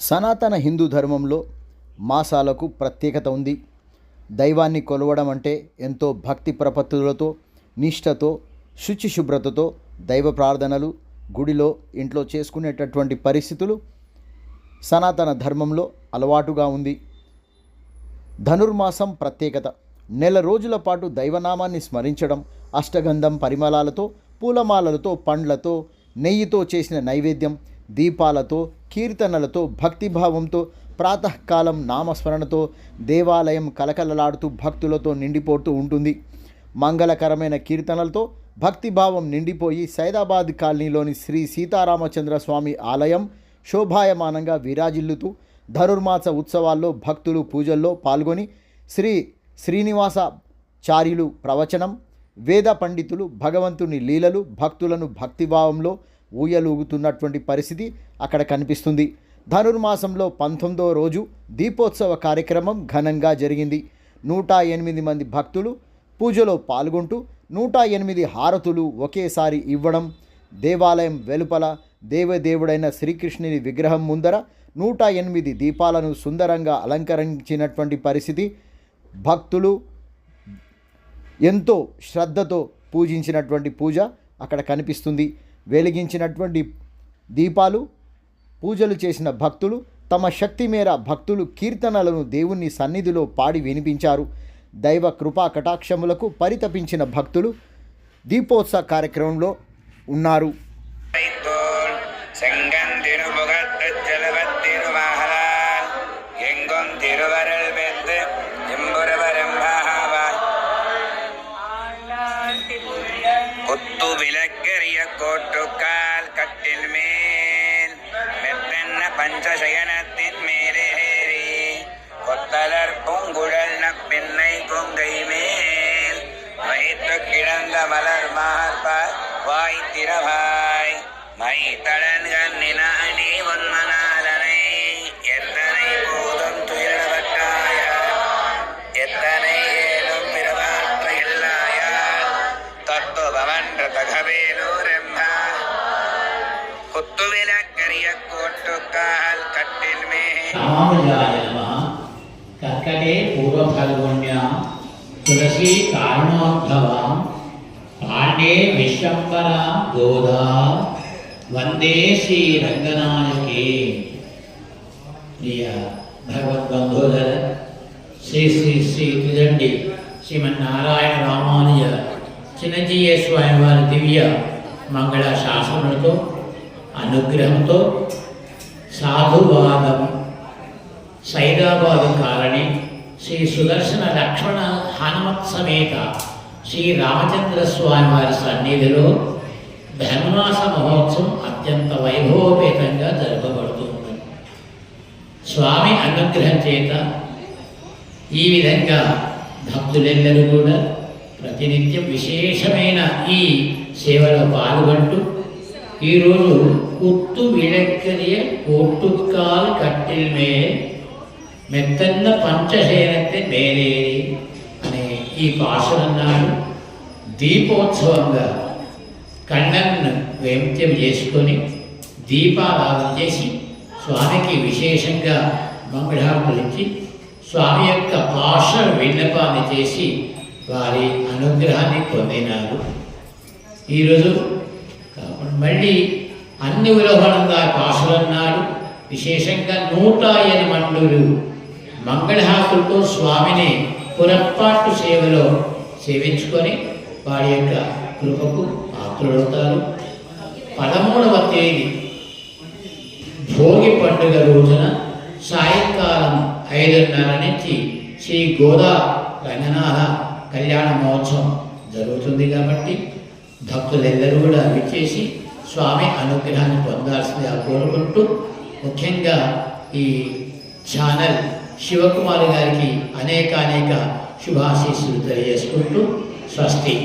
సనాతన హిందూ ధర్మంలో మాసాలకు ప్రత్యేకత ఉంది. దైవాన్ని కొలవడం అంటే ఎంతో భక్తి ప్రపత్తులతో, నిష్ఠతో, శుచిశుభ్రతతో దైవ ప్రార్థనలు గుడిలో ఇంట్లో చేసుకునేటటువంటి పరిస్థితులు సనాతన ధర్మంలో అలవాటుగా ఉంది. ధనుర్మాసం ప్రత్యేకత నెల రోజుల పాటు దైవనామాన్ని స్మరించడం, అష్టగంధం పరిమళాలతో, పూలమాలలతో, పండ్లతో, నెయ్యితో చేసిన నైవేద్యం, దీపాలతో, కీర్తనలతో, భక్తిభావంతో, ప్రాతకాలం నామస్మరణతో దేవాలయం కలకలలాడుతూ భక్తులతో నిండిపోతూ ఉంటుంది. మంగళకరమైన కీర్తనలతో భక్తిభావం నిండిపోయి సైదాబాద్ కాలనీలోని శ్రీ సీతారామచంద్ర స్వామి ఆలయం శోభాయమానంగా విరాజిల్లుతూ ధనుర్మాస ఉత్సవాల్లో భక్తులు పూజల్లో పాల్గొని శ్రీనివాసాచార్యులు ప్రవచనం, వేద పండితులు భగవంతుని లీలలు భక్తులను భక్తిభావంలో ఊయలూగుతున్నటువంటి పరిస్థితి అక్కడ కనిపిస్తుంది. ధనుర్మాసంలో 19వ రోజు దీపోత్సవ కార్యక్రమం ఘనంగా జరిగింది. 108 మంది భక్తులు పూజలో పాల్గొంటూ 108 హారతులు ఒకేసారి ఇవ్వడం, దేవాలయం వెలుపల దేవదేవుడైన శ్రీకృష్ణుని విగ్రహం ముందర 108 దీపాలను సుందరంగా అలంకరించినటువంటి పరిస్థితి, భక్తులు ఎంతో శ్రద్ధతో పూజించినటువంటి పూజ అక్కడ కనిపిస్తుంది. వెలిగించినటువంటి దీపాలు, పూజలు చేసిన భక్తులు తమ శక్తి మేర భక్తులు కీర్తనలను దేవుని సన్నిధిలో పాడి వినిపించారు. దైవ కృపా కటాక్షములకు పరితపించిన భక్తులు దీపోత్సవ కార్యక్రమంలో ఉన్నారు. கோட்டுக்கால் கட்டில் மேல் மெத்தன்ன பஞ்சசயனத்தின் மேலேறி கொத்தலர் பூங்குழல் நப்பின்னை கொங்கை மேல் வைத்து கிடந்த மலர் மார்பாய் வாய் திறவாய் மை தளன்கள் நினானி ஒன்மனாலனை எத்தனை போதும் துயரவட்டாய எத்தனை ஏதும் பிறவாற்ற இல்லாயால் தத்துவமன்ற தகவேலூர் कर्कटे पूर्वफल्गुण्यां तुलसी कारणोद्भवां पाण्डे विश्वम्भरां गोदा वंदे श्री रंगनायके. प्रिय भगवत बंधुधर श्री श्री श्री त्रिदंडी श्रीमन्नारायण रामानुज చిన్నజీయ స్వామి వారి దివ్య మంగళ శాసనములతో అనుగ్రహంతో సాధువాదం సైదాబాదు కాలనీ శ్రీ సుదర్శన లక్ష్మణ హనుమత్ సమేత శ్రీ రామచంద్ర స్వామి వారి సన్నిధిలో ధనుర్మాస మహోత్సవం అత్యంత వైభవపేతంగా జరపబడుతుంది. స్వామి అనుగ్రహం చేత ఈ విధంగా భక్తులెల్లరూ కూడా ప్రతినిత్యం విశేషమైన ఈ సేవలో పాల్గొంటూ ఈరోజు కుత్తు విళక్కరియ కోట్టుకాల్ కట్టిల్ మేల్ మెత్తన్న పంచశేనത്തെ మేలేరి అనే ఈ పాశురన్నాడు దీపోత్సవంగా కళ్ళను వేంత్యం చేసుకొని దీపారాధన చేసి స్వామికి విశేషంగా మంగళహారతులు ఇచ్చి స్వామి యొక్క పాశుర విన్నపాన్ని చేసి వారి అనుగ్రహాన్ని పొందినారు. ఈరోజు కాకుండా మళ్ళీ అన్ని విలోహనంగా పాసులన్నాడు విశేషంగా 108 మండులు మంగళహారతులతో స్వామిని పురప్పాటు సేవలో సేవించుకొని వారి యొక్క కృపకు పాత్రులవుతారు. 13వ తేదీ భోగి పండుగ రోజున సాయంకాలం 5:30 నుంచి శ్రీ గోదా రంగనాథ కళ్యాణ మహోత్సవం జరుగుతుంది. కాబట్టి భక్తులెల్లరూ కూడా విచ్చేసి స్వామి అనుగ్రహాన్ని పొందాల్సిందిగా కోరుకుంటూ ముఖ్యంగా ఈ ఛానల్ శివకుమార్ గారికి అనేక శుభాశీస్సులు తెలియజేసుకుంటూ స్వస్తి.